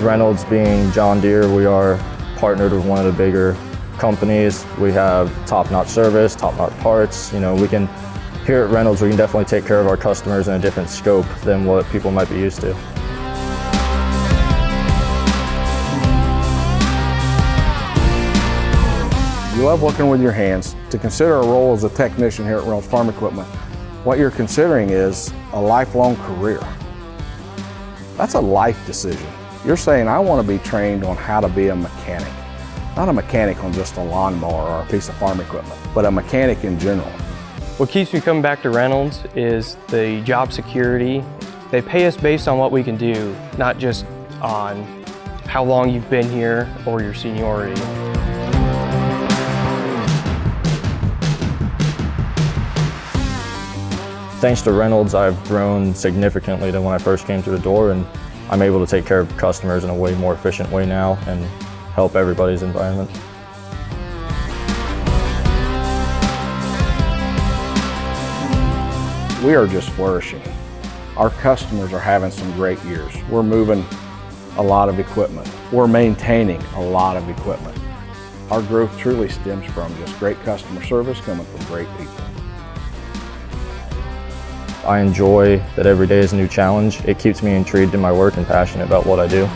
Reynolds being John Deere, we are partnered with one of the bigger companies. We have top-notch service, top-notch parts. Here at Reynolds, we can definitely take care of our customers in a different scope than what people might be used to. You love working with your hands. To consider a role as a technician here at Reynolds Farm Equipment, what you're considering is a lifelong career. That's a life decision. You're saying, I want to be trained on how to be a mechanic. Not a mechanic on just a lawnmower or a piece of farm equipment, but a mechanic in general. What keeps me coming back to Reynolds is the job security. They pay us based on what we can do, not just on how long you've been here or your seniority. Thanks to Reynolds, I've grown significantly than when I first came through the door, and I'm able to take care of customers in a way more efficient way now and help everybody's environment. We are just flourishing. Our customers are having some great years. We're moving a lot of equipment. We're maintaining a lot of equipment. Our growth truly stems from just great customer service coming from great people. I enjoy that every day is a new challenge. It keeps me intrigued in my work and passionate about what I do.